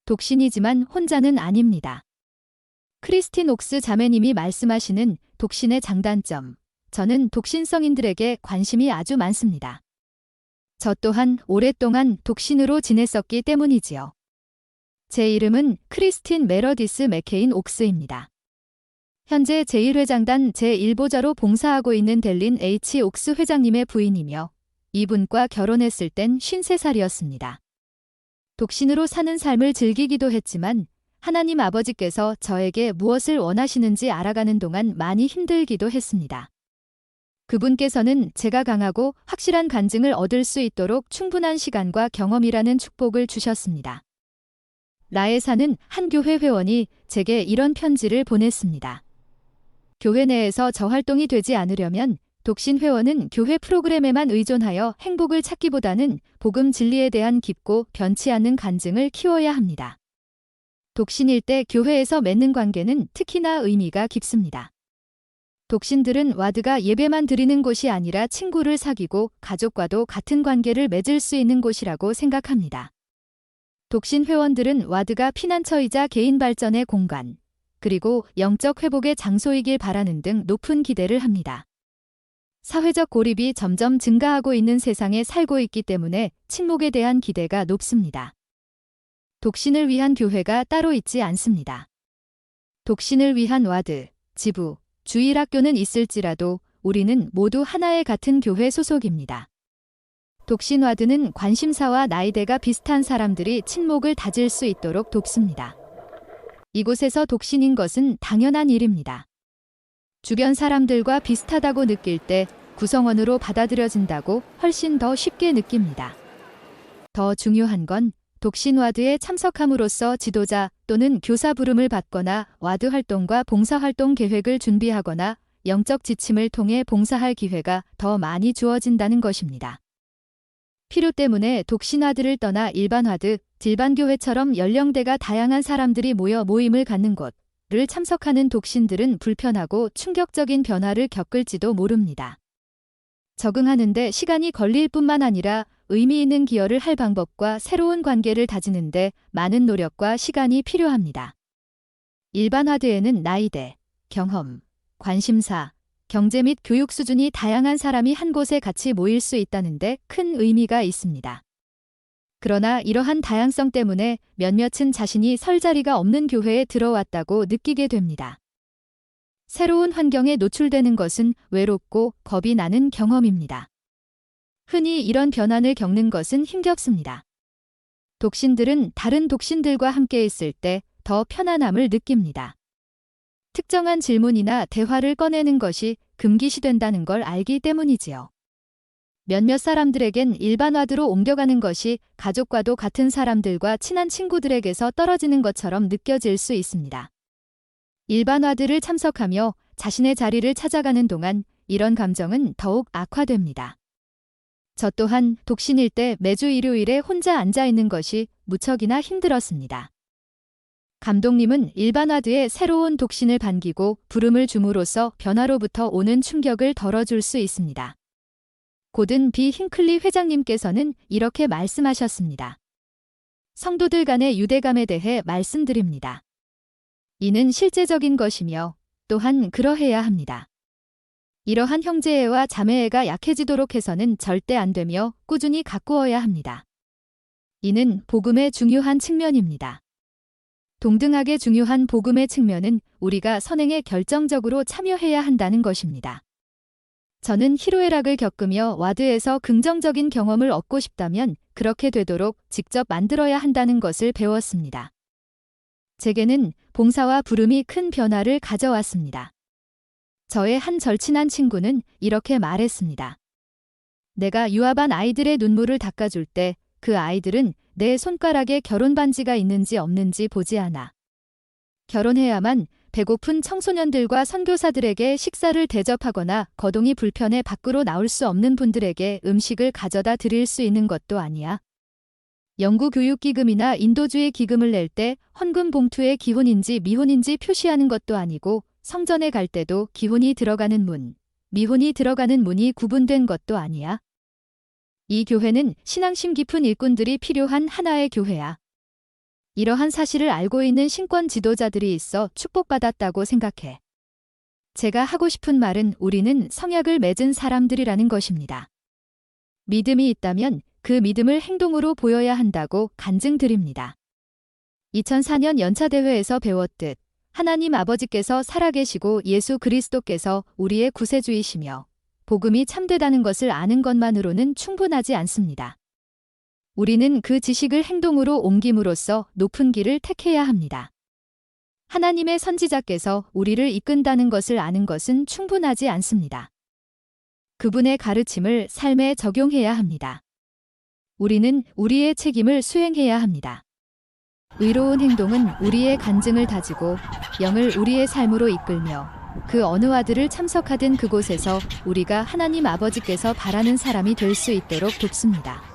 독신이지만 혼자는 아닙니다. 크리스틴 옥스 자매님이 말씀하시는 독신의 장단점. 저는 독신성인들에게 관심이 아주 많습니다. 저 또한 오랫동안 독신으로 지냈었기 때문이지요. 제 이름은 크리스틴 메러디스 맥케인 옥스입니다. 현재 제1회장단 제1보좌로 봉사하고 있는 델린 H. 옥스 회장님의 부인이며 이분과 결혼했을 땐 53살이었습니다. 독신으로 사는 삶을 즐기기도 했지만 하나님 아버지께서 저에게 무엇을 원하시는지 알아가는 동안 많이 힘들기도 했습니다. 그분께서는 제가 강하고 확실한 간증을 얻을 수 있도록 충분한 시간과 경험이라는 축복을 주셨습니다. 라에사는 한 교회 회원이 제게 이런 편지를 보냈습니다. 교회 내에서 저활동이 되지 않으려면 독신 회원은 교회 프로그램에만 의존하여 행복을 찾기보다는 복음 진리에 대한 깊고 변치 않는 간증을 키워야 합니다. 독신일 때 교회에서 맺는 관계는 특히나 의미가 깊습니다. 독신들은 와드가 예배만 드리는 곳이 아니라 친구를 사귀고 가족과도 같은 관계를 맺을 수 있는 곳이라고 생각합니다. 독신 회원들은 와드가 피난처이자 개인 발전의 공간, 그리고 영적 회복의 장소이길 바라는 등 높은 기대를 합니다. 사회적 고립이 점점 증가하고 있는 세상에 살고 있기 때문에 친목에 대한 기대가 높습니다. 독신을 위한 교회가 따로 있지 않습니다. 독신을 위한 와드, 지부, 주일학교는 있을지라도 우리는 모두 하나의 같은 교회 소속입니다. 독신 와드는 관심사와 나이대가 비슷한 사람들이 친목을 다질 수 있도록 돕습니다. 이곳에서 독신인 것은 당연한 일입니다. 주변 사람들과 비슷하다고 느낄 때 구성원으로 받아들여진다고 훨씬 더 쉽게 느낍니다. 더 중요한 건 독신 와드에 참석함으로써 지도자 또는 교사 부름을 받거나 와드 활동과 봉사활동 계획을 준비하거나 영적 지침을 통해 봉사할 기회가 더 많이 주어진다는 것입니다. 필요 때문에 독신 와드를 떠나 일반 와드, 일반교회처럼 연령대가 다양한 사람들이 모여 모임을 갖는 곳을 참석하는 독신들은 불편하고 충격적인 변화를 겪을지도 모릅니다. 적응하는데 시간이 걸릴 뿐만 아니라 의미 있는 기여를 할 방법과 새로운 관계를 다지는데 많은 노력과 시간이 필요합니다. 일반 와드에는 나이대, 경험, 관심사, 경제 및 교육 수준이 다양한 사람이 한 곳에 같이 모일 수 있다는데 큰 의미가 있습니다. 그러나 이러한 다양성 때문에 몇몇은 자신이 설 자리가 없는 교회에 들어왔다고 느끼게 됩니다. 새로운 환경에 노출되는 것은 외롭고 겁이 나는 경험입니다. 흔히 이런 변환을 겪는 것은 힘겹습니다. 독신들은 다른 독신들과 함께 있을 때 더 편안함을 느낍니다. 특정한 질문이나 대화를 꺼내는 것이 금기시된다는 걸 알기 때문이지요. 몇몇 사람들에겐 일반 와드로 옮겨가는 것이 가족과도 같은 사람들과 친한 친구들에게서 떨어지는 것처럼 느껴질 수 있습니다. 일반 와드를 참석하며 자신의 자리를 찾아가는 동안 이런 감정은 더욱 악화됩니다. 저 또한 독신일 때 매주 일요일에 혼자 앉아 있는 것이 무척이나 힘들었습니다. 감독님은 일반 와드에 새로운 독신을 반기고 부름을 줌으로써 변화로부터 오는 충격을 덜어줄 수 있습니다. 고든 B. 힌클리 회장님께서는 이렇게 말씀하셨습니다. 성도들 간의 유대감에 대해 말씀드립니다. 이는 실제적인 것이며 또한 그러해야 합니다. 이러한 형제애와 자매애가 약해지도록 해서는 절대 안 되며 꾸준히 가꾸어야 합니다. 이는 복음의 중요한 측면입니다. 동등하게 중요한 복음의 측면은 우리가 선행에 결정적으로 참여해야 한다는 것입니다. 저는 희로애락을 겪으며 와드에서 긍정적인 경험을 얻고 싶다면 그렇게 되도록 직접 만들어야 한다는 것을 배웠습니다. 제게는 봉사와 부름이 큰 변화를 가져왔습니다. 저의 한 절친한 친구는 이렇게 말했습니다. 내가 유아반 아이들의 눈물을 닦아줄 때 그 아이들은 내 손가락에 결혼 반지가 있는지 없는지 보지 않아. 결혼해야만 배고픈 청소년들과 선교사들에게 식사를 대접하거나 거동이 불편해 밖으로 나올 수 없는 분들에게 음식을 가져다 드릴 수 있는 것도 아니야. 영구교육기금이나 인도주의 기금을 낼 때 헌금 봉투에 기혼인지 미혼인지 표시하는 것도 아니고 성전에 갈 때도 기혼이 들어가는 문, 미혼이 들어가는 문이 구분된 것도 아니야. 이 교회는 신앙심 깊은 일꾼들이 필요한 하나의 교회야. 이러한 사실을 알고 있는 신권 지도자들이 있어 축복받았다고 생각해. 제가 하고 싶은 말은 우리는 성약을 맺은 사람들이라는 것입니다. 믿음이 있다면 그 믿음을 행동으로 보여야 한다고 간증드립니다. 2004년 연차대회에서 배웠듯 하나님 아버지께서 살아계시고 예수 그리스도께서 우리의 구세주이시며 복음이 참되다는 것을 아는 것만으로는 충분하지 않습니다. 우리는 그 지식을 행동으로 옮김으로써 높은 길을 택해야 합니다. 하나님의 선지자께서 우리를 이끈다는 것을 아는 것은 충분하지 않습니다. 그분의 가르침을 삶에 적용해야 합니다. 우리는 우리의 책임을 수행해야 합니다. 의로운 행동은 우리의 간증을 다지고 영을 우리의 삶으로 이끌며 그 어느 화들을 참석하든 그곳에서 우리가 하나님 아버지께서 바라는 사람이 될 수 있도록 돕습니다.